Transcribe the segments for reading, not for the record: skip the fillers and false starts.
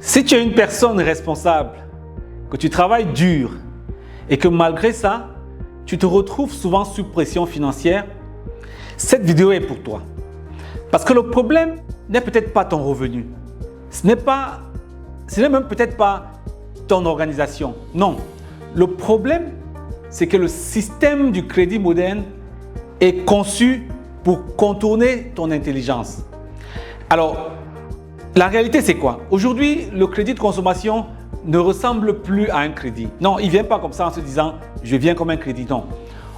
Si tu es une personne responsable, que tu travailles dur et que malgré ça, tu te retrouves souvent sous pression financière, cette vidéo est pour toi. Parce que le problème n'est peut-être pas ton revenu. Ce n'est même peut-être pas ton organisation. Non. Le problème, c'est que le système du crédit moderne est conçu pour contourner ton intelligence. Alors, la réalité, c'est quoi? Aujourd'hui, le crédit de consommation ne ressemble plus à un crédit. Non, il ne vient pas comme ça en se disant « je viens comme un crédit ». Non.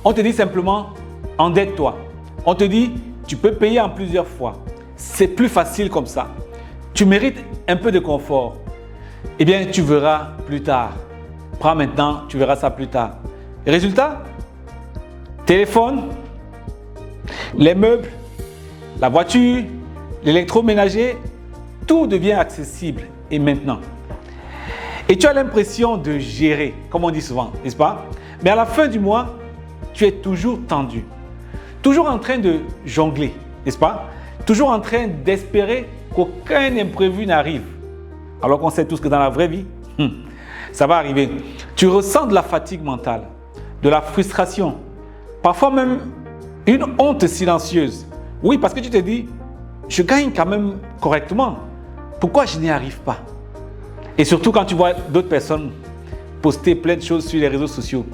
On te dit simplement « endette-toi ». On te dit « tu peux payer en plusieurs fois ». C'est plus facile comme ça. Tu mérites un peu de confort. Eh bien, tu verras plus tard. Prends maintenant, tu verras ça plus tard. Et résultat, téléphone, les meubles, la voiture, l'électroménager, tout devient accessible et maintenant. Et tu as l'impression de gérer, comme on dit souvent, n'est-ce pas? Mais à la fin du mois, tu es toujours tendu, toujours en train de jongler, n'est-ce pas? Toujours en train d'espérer qu'aucun imprévu n'arrive. Alors qu'on sait tous que dans la vraie vie, ça va arriver. Tu ressens de la fatigue mentale, de la frustration, parfois même une honte silencieuse. Oui, parce que tu te dis, je gagne quand même correctement. Pourquoi je n'y arrive pas? Et surtout quand tu vois d'autres personnes poster plein de choses sur les réseaux sociaux.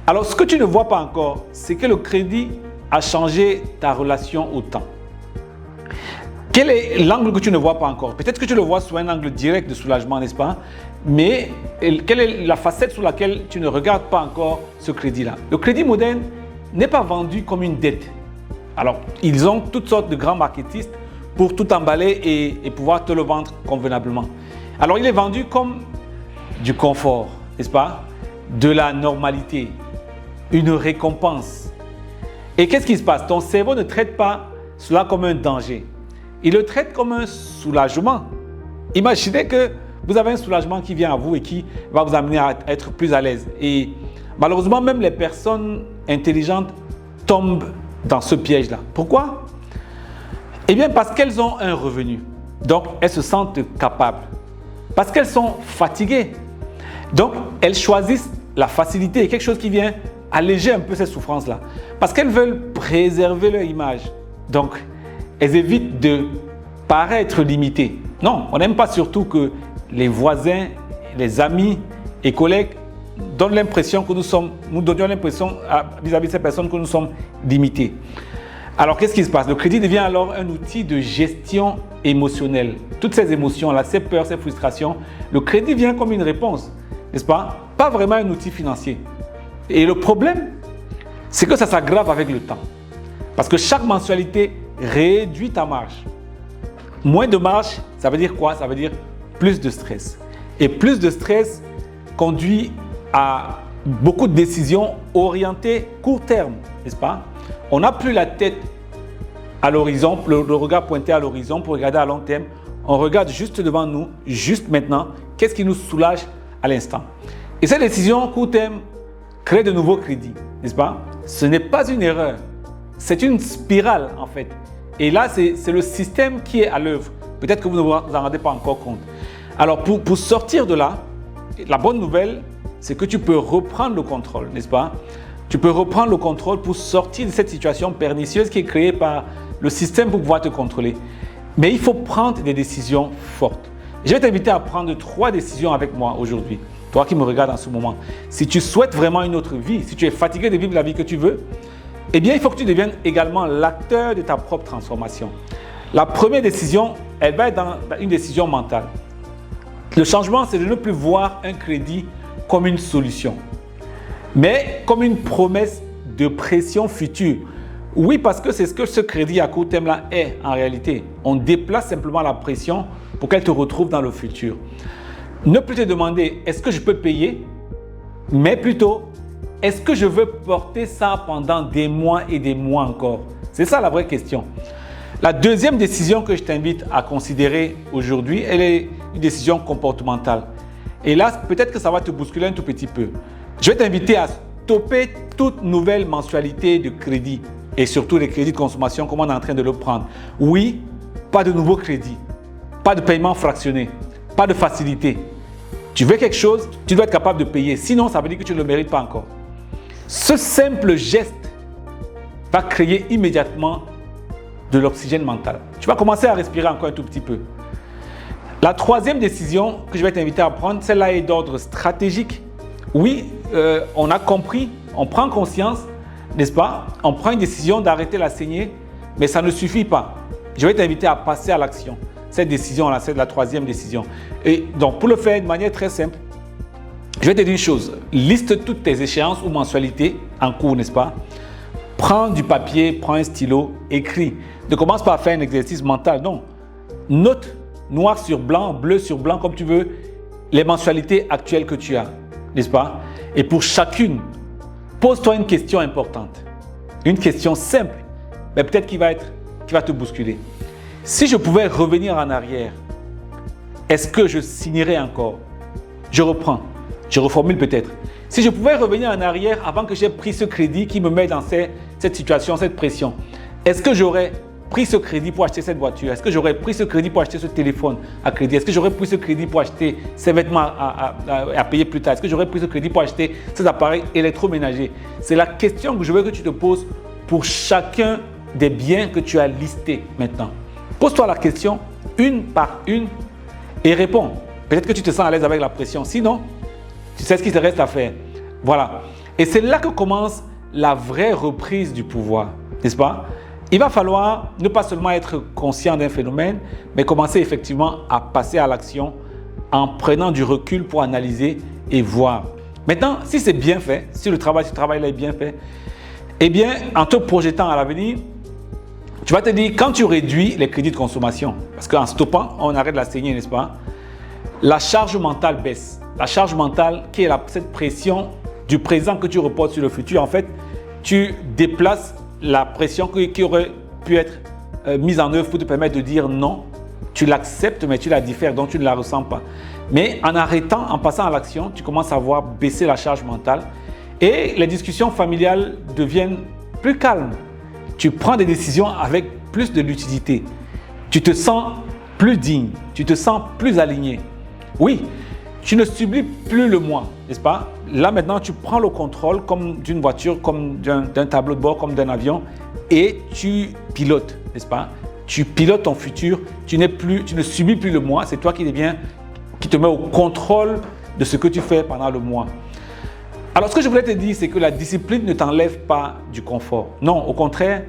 Alors, ce que tu ne vois pas encore, c'est que le crédit a changé ta relation au temps. Quel est l'angle que tu ne vois pas encore? Peut-être que tu le vois sous un angle direct de soulagement, n'est-ce pas? Mais quelle est la facette sur laquelle tu ne regardes pas encore ce crédit-là? Le crédit moderne n'est pas vendu comme une dette. Alors, ils ont toutes sortes de grands marketistes pour tout emballer et pouvoir te le vendre convenablement. Alors, il est vendu comme du confort, n'est-ce pas? De la normalité, une récompense. Et qu'est-ce qui se passe? Ton cerveau ne traite pas cela comme un danger. Il le traite comme un soulagement. Imaginez que vous avez un soulagement qui vient à vous et qui va vous amener à être plus à l'aise. Et malheureusement, même les personnes intelligentes tombent dans ce piège-là. Pourquoi? Eh bien, parce qu'elles ont un revenu. Donc, elles se sentent capables. Parce qu'elles sont fatiguées. Donc, elles choisissent la facilité, quelque chose qui vient alléger un peu ces souffrances-là. Parce qu'elles veulent préserver leur image. Donc, elles évitent de paraître limitées. Non, on n'aime pas surtout que les voisins, les amis et collègues donnent l'impression que nous donnions l'impression vis-à-vis de ces personnes que nous sommes limités. Alors, qu'est-ce qui se passe? Le crédit devient alors un outil de gestion émotionnelle. Toutes ces émotions-là, ces peurs, ces frustrations, le crédit vient comme une réponse, n'est-ce pas? Pas vraiment un outil financier. Et le problème, c'est que ça s'aggrave avec le temps. Parce que chaque mensualité réduit ta marge. Moins de marge, ça veut dire quoi? Ça veut dire plus de stress. Et plus de stress conduit à beaucoup de décisions orientées court terme, n'est-ce pas? On n'a plus la tête à l'horizon, le regard pointé à l'horizon pour regarder à long terme. On regarde juste devant nous, juste maintenant, qu'est-ce qui nous soulage à l'instant. Et cette décision court terme crée de nouveaux crédits, n'est-ce pas? Ce n'est pas une erreur, c'est une spirale en fait. Et là, c'est le système qui est à l'œuvre. Peut-être que vous ne vous en rendez pas encore compte. Alors, pour sortir de là, la bonne nouvelle, c'est que tu peux reprendre le contrôle, n'est-ce pas? Tu peux reprendre le contrôle pour sortir de cette situation pernicieuse qui est créée par le système pour pouvoir te contrôler. Mais il faut prendre des décisions fortes. Je vais t'inviter à prendre 3 décisions avec moi aujourd'hui. Toi qui me regardes en ce moment. Si tu souhaites vraiment une autre vie, si tu es fatigué de vivre la vie que tu veux, eh bien, il faut que tu deviennes également l'acteur de ta propre transformation. La première décision, elle va être dans une décision mentale. Le changement, c'est de ne plus voir un crédit comme une solution, mais comme une promesse de pression future. Oui, parce que c'est ce que ce crédit à court terme-là est en réalité. On déplace simplement la pression pour qu'elle te retrouve dans le futur. Ne plus te demander, est-ce que je peux payer? Mais plutôt, est-ce que je veux porter ça pendant des mois et des mois encore? C'est ça la vraie question. La deuxième décision que je t'invite à considérer aujourd'hui, elle est une décision comportementale. Et là, peut-être que ça va te bousculer un tout petit peu. Je vais t'inviter à stopper toute nouvelle mensualité de crédit et surtout les crédits de consommation comme on est en train de le prendre. Oui, pas de nouveaux crédits, pas de paiement fractionné, pas de facilité. Tu veux quelque chose, tu dois être capable de payer. Sinon, ça veut dire que tu ne le mérites pas encore. Ce simple geste va créer immédiatement de l'oxygène mental. Tu vas commencer à respirer encore un tout petit peu. La troisième décision que je vais t'inviter à prendre, celle-là est d'ordre stratégique. Oui, on a compris, on prend conscience, n'est-ce pas? On prend une décision d'arrêter la saignée, mais ça ne suffit pas. Je vais t'inviter à passer à l'action. Cette décision-là, c'est la troisième décision. Et donc, pour le faire de manière très simple, je vais te dire une chose. Liste toutes tes échéances ou mensualités en cours, n'est-ce pas? Prends du papier, prends un stylo, écris. Ne commence pas à faire un exercice mental, non. Note noir sur blanc, bleu sur blanc, comme tu veux, les mensualités actuelles que tu as, n'est-ce pas? Et pour chacune, pose-toi une question importante. Une question simple, mais peut-être qui va te bousculer. Si je pouvais revenir en arrière, est-ce que je signerais encore? Je reprends, je reformule peut-être. Si je pouvais revenir en arrière avant que j'ai pris ce crédit qui me met dans cette situation, cette pression, est-ce que j'aurais pris ce crédit pour acheter cette voiture? Est-ce que j'aurais pris ce crédit pour acheter ce téléphone à crédit? Est-ce que j'aurais pris ce crédit pour acheter ces vêtements à payer plus tard? Est-ce que j'aurais pris ce crédit pour acheter ces appareils électroménagers? C'est la question que je veux que tu te poses pour chacun des biens que tu as listés maintenant. Pose-toi la question une par une et réponds. Peut-être que tu te sens à l'aise avec la pression. Sinon, tu sais ce qu'il te reste à faire. Voilà. Et c'est là que commence la vraie reprise du pouvoir, n'est-ce pas? Il va falloir ne pas seulement être conscient d'un phénomène, mais commencer effectivement à passer à l'action en prenant du recul pour analyser et voir. Maintenant, si c'est bien fait, si le travail est bien fait, eh bien, en te projetant à l'avenir, tu vas te dire, quand tu réduis les crédits de consommation, parce qu'en stoppant, on arrête la saignée, n'est-ce pas? La charge mentale baisse. La charge mentale, qui est cette pression du présent que tu reportes sur le futur, en fait, tu déplaces la pression qui aurait pu être mise en œuvre pour te permettre de dire non. Tu l'acceptes, mais tu la diffères, donc tu ne la ressens pas. Mais en arrêtant, en passant à l'action, tu commences à voir baisser la charge mentale et les discussions familiales deviennent plus calmes. Tu prends des décisions avec plus de lucidité. Tu te sens plus digne, tu te sens plus aligné. Oui, tu ne subis plus le moi, n'est-ce pas? Là maintenant, tu prends le contrôle comme d'une voiture, comme d'un tableau de bord, comme d'un avion et tu pilotes, n'est-ce pas? Tu pilotes ton futur, tu ne subis plus le moi, c'est toi qui te mets au contrôle de ce que tu fais pendant le mois. Alors, ce que je voulais te dire, c'est que la discipline ne t'enlève pas du confort. Non, au contraire,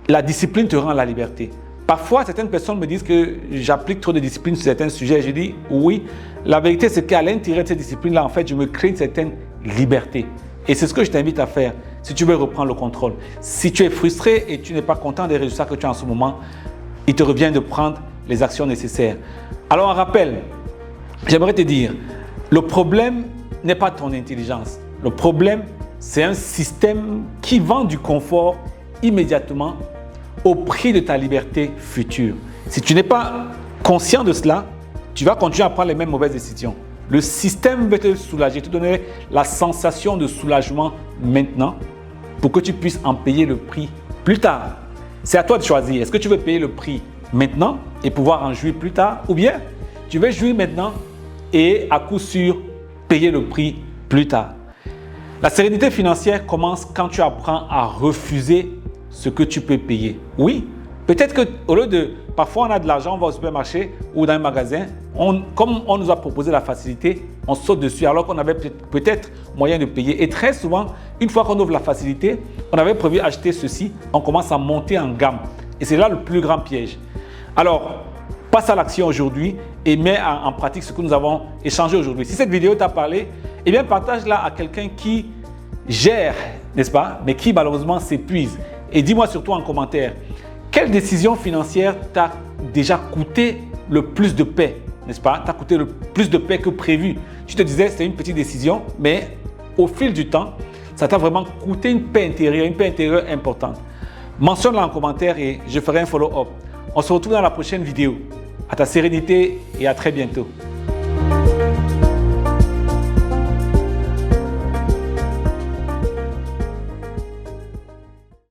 la discipline te rend la liberté. Parfois, certaines personnes me disent que j'applique trop de discipline sur certains sujets. Je dis oui, la vérité, c'est qu'à l'intérieur de cette discipline-là, en fait, je me crée une certaine liberté. Et c'est ce que je t'invite à faire si tu veux reprendre le contrôle. Si tu es frustré et tu n'es pas content des résultats que tu as en ce moment, il te revient de prendre les actions nécessaires. Alors, en rappel, j'aimerais te dire, le problème n'est pas ton intelligence. Le problème, c'est un système qui vend du confort immédiatement au prix de ta liberté future. Si tu n'es pas conscient de cela, tu vas continuer à prendre les mêmes mauvaises décisions. Le système veut te soulager, te donner la sensation de soulagement maintenant pour que tu puisses en payer le prix plus tard. C'est à toi de choisir. Est-ce que tu veux payer le prix maintenant et pouvoir en jouir plus tard, ou bien tu veux jouir maintenant et à coup sûr payer le prix plus tard. La sérénité financière commence quand tu apprends à refuser ce que tu peux payer. Oui, peut-être qu'au lieu de... Parfois, on a de l'argent, on va au supermarché ou dans un magasin. Comme on nous a proposé la facilité, on saute dessus alors qu'on avait peut-être moyen de payer. Et très souvent, une fois qu'on ouvre la facilité, on avait prévu acheter ceci, on commence à monter en gamme. Et c'est là le plus grand piège. Alors, passe à l'action aujourd'hui et mets en pratique ce que nous avons échangé aujourd'hui. Si cette vidéo t'a parlé, eh bien partage-la à quelqu'un qui gère, n'est-ce pas, mais qui malheureusement s'épuise. Et dis-moi surtout en commentaire, quelle décision financière t'a déjà coûté le plus de paix, n'est-ce pas? T'a coûté le plus de paix que prévu. Tu te disais c'est une petite décision, mais au fil du temps, ça t'a vraiment coûté une paix intérieure importante. Mentionne-la en commentaire et je ferai un follow-up. On se retrouve dans la prochaine vidéo. À ta sérénité et à très bientôt.